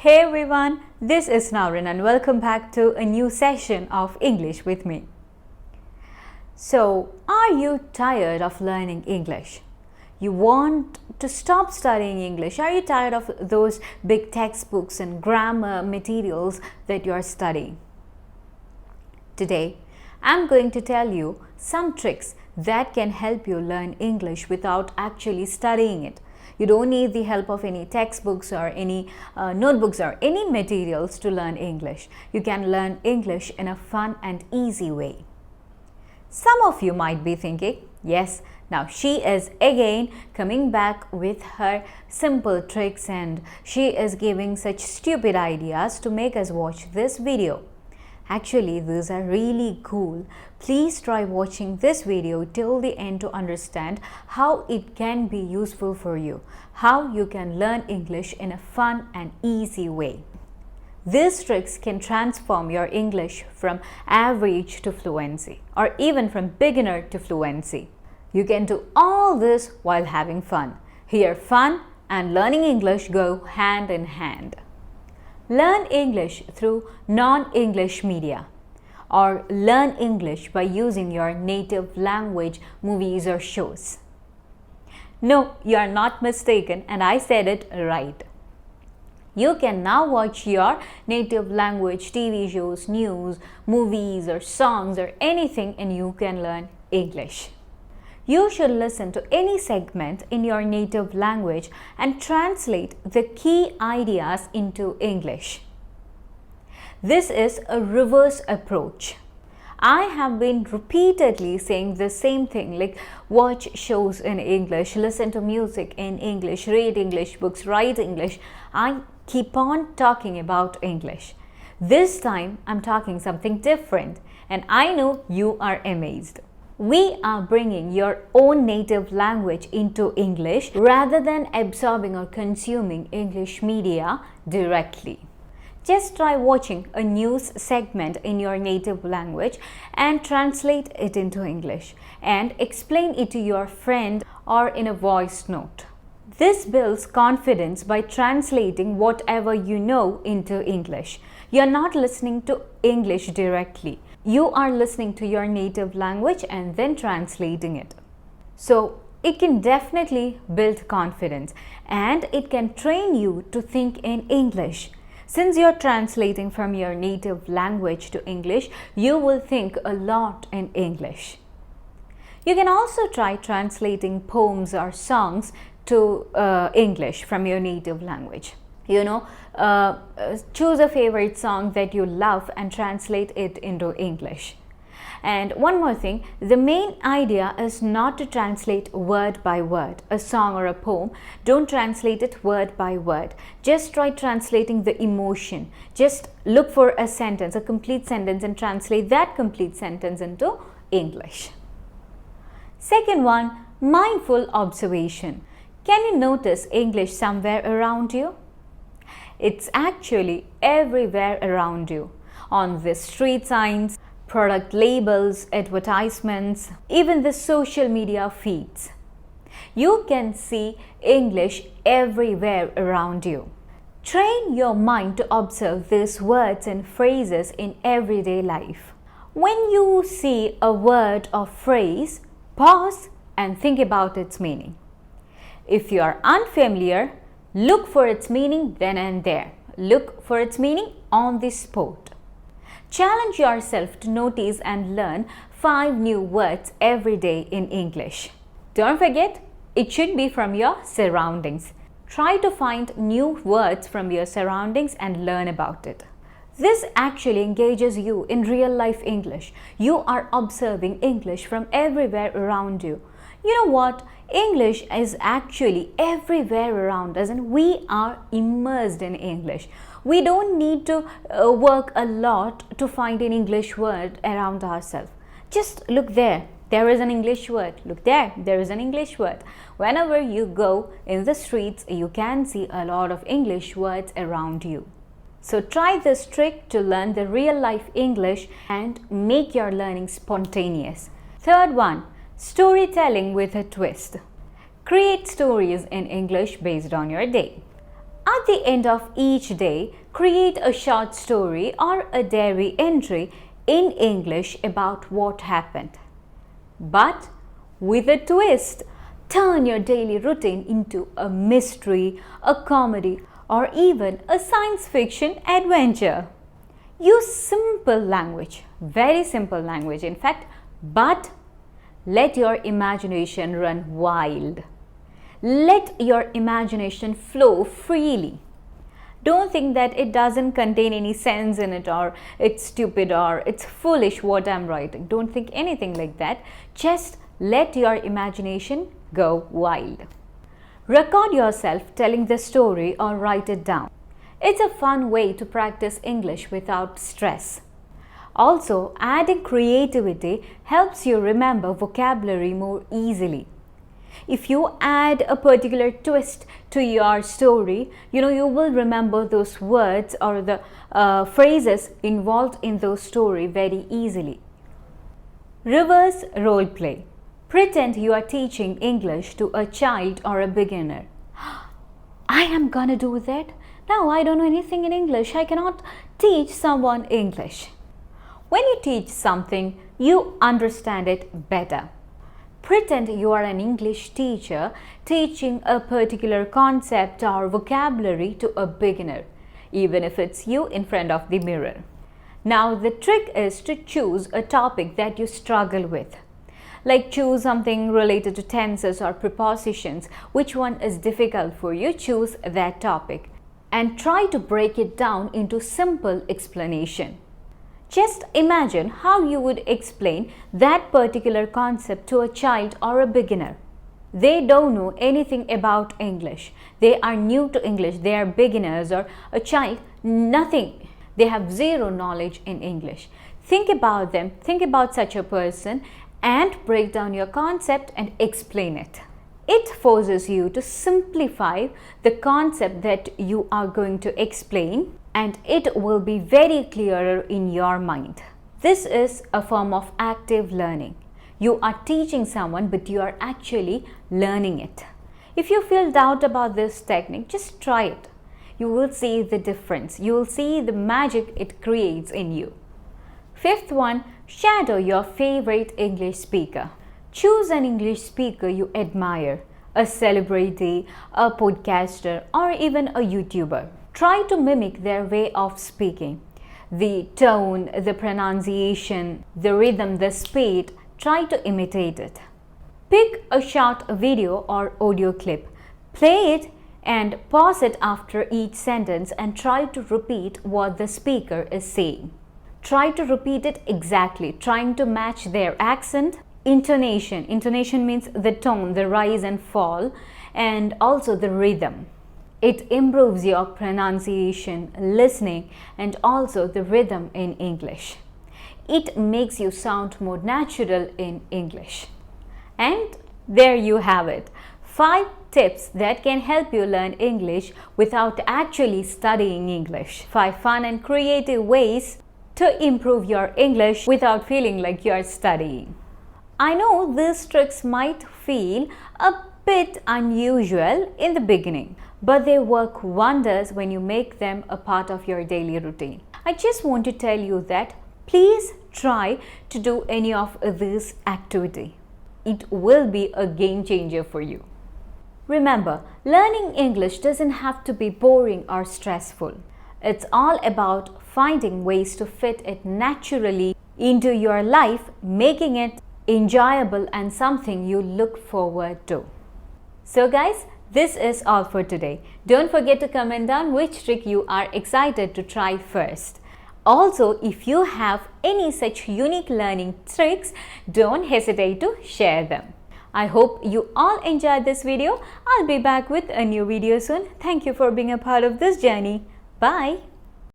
Hey everyone, this is Naurin and welcome back to a new session of English with me. So, are you tired of learning English? You want to stop studying English? Are you tired of those big textbooks and grammar materials that you are studying? Today, I'm going to tell you some tricks that can help you learn English without actually studying it. You don't need the help of any textbooks or any notebooks or any materials to learn English. You can learn English in a fun and easy way. Some of you might be thinking, yes, now she is again coming back with her simple tricks and she is giving such stupid ideas to make us watch this video. Actually, these are really cool. Please try watching this video till the end to understand how it can be useful for you, how you can learn English in a fun and easy way. These tricks can transform your English from average to fluency or even from beginner to fluency. You can do all this while having fun. Here, fun and learning English go hand in hand. Learn English through non-English media or learn English by using your native language movies or shows. No, you are not mistaken and I said it right. You can now watch your native language TV shows, news, movies or songs or anything and you can learn English. You should listen to any segment in your native language and translate the key ideas into English. This is a reverse approach. I have been repeatedly saying the same thing, like watch shows in English, listen to music in English, read English books, write English. I keep on talking about English. This time I'm talking something different and I know you are amazed. We are bringing your own native language into English rather than absorbing or consuming English media directly. Just try watching a news segment in your native language and translate it into English and explain it to your friend or in a voice note. This builds confidence by translating whatever you know into English. You're not listening to English directly. You are listening to your native language and then translating it. So it can definitely build confidence and it can train you to think in English. Since you're translating from your native language to English, you will think a lot in English. You can also try translating poems or songs to English from your native language. Choose a favorite song that you love and translate it into English. And one more thing, the main idea is not to translate word by word, a song or a poem. Don't translate it word by word. Just try translating the emotion. Just look for a sentence, a complete sentence, and translate that complete sentence into English. Second one, mindful observation. Can you notice English somewhere around you? It's actually everywhere around you, on the street signs, product labels, advertisements, even the social media feeds. You can see English everywhere around you. Train your mind to observe these words and phrases in everyday life. When you see a word or phrase, pause and think about its meaning. If you are unfamiliar, look for its meaning then and there. Look for its meaning on the spot. Challenge yourself to notice and learn 5 new words every day in English. Don't forget, it should be from your surroundings. Try to find new words from your surroundings and learn about it. This actually engages you in real life English. You are observing English from everywhere around you. You know what? English is actually everywhere around us and we are immersed in English. We don't need to work a lot to find an English word around ourselves. Just look there. There is an English word. Look there. There is an English word. Whenever you go in the streets, you can see a lot of English words around you. So try this trick to learn the real life English and make your learning spontaneous. Third one, storytelling with a twist. Create stories in English based on your day. At the end of each day, create a short story or a diary entry in English about what happened. But with a twist, turn your daily routine into a mystery, a comedy, or even a science fiction adventure. Use simple language, very simple language in fact, but let your imagination run wild. Let your imagination flow freely. Don't think that it doesn't contain any sense in it, or it's stupid, or it's foolish what I'm writing. Don't think anything like that. Just let your imagination go wild. Record yourself telling the story or write it down. It's a fun way to practice English without stress. Also, adding creativity helps you remember vocabulary more easily. If you add a particular twist to your story, you will remember those words or the phrases involved in those story very easily. Reverse role play. Pretend you are teaching English to a child or a beginner. I am gonna do that? No, I don't know anything in English. I cannot teach someone English. When you teach something, you understand it better. Pretend you are an English teacher teaching a particular concept or vocabulary to a beginner, even if it's you in front of the mirror. Now, the trick is to choose a topic that you struggle with. Like choose something related to tenses or prepositions. Which one is difficult for you? Choose that topic and try to break it down into simple explanation. Just imagine how you would explain that particular concept to a child or a beginner. They don't know anything about English. They are new to English. They are beginners, or a child, nothing. They have zero knowledge in English. Think about them. Think about such a person and break down your concept and explain it. It forces you to simplify the concept that you are going to explain, and it will be very clearer in your mind. This is a form of active learning. You are teaching someone, but you are actually learning it. If you feel doubt about this technique, just try it. You will see the difference. You will see the magic it creates in you. Fifth one, shadow your favorite English speaker. Choose an English speaker you admire, a celebrity, a podcaster, or even a YouTuber. Try to mimic their way of speaking. The tone, the pronunciation, the rhythm, the speed, try to imitate it. Pick a short video or audio clip. Play it and pause it after each sentence and try to repeat what the speaker is saying. Try to repeat it exactly, trying to match their accent. Intonation. Intonation means the tone, the rise and fall, and also the rhythm. It improves your pronunciation, listening, and also the rhythm in English. It makes you sound more natural in English. And there you have it. 5 tips that can help you learn English without actually studying English. 5 fun and creative ways to improve your English without feeling like you are studying. I know these tricks might feel a bit unusual in the beginning, but they work wonders when you make them a part of your daily routine. I just want to tell you that please try to do any of this activity. It will be a game changer for you. Remember, learning English doesn't have to be boring or stressful. It's all about finding ways to fit it naturally into your life, making it enjoyable and something you look forward to. So guys, this is all for today. Don't forget to comment down which trick you are excited to try first. Also, if you have any such unique learning tricks, don't hesitate to share them. I hope you all enjoyed this video. I'll be back with a new video soon. Thank you for being a part of this journey. Bye.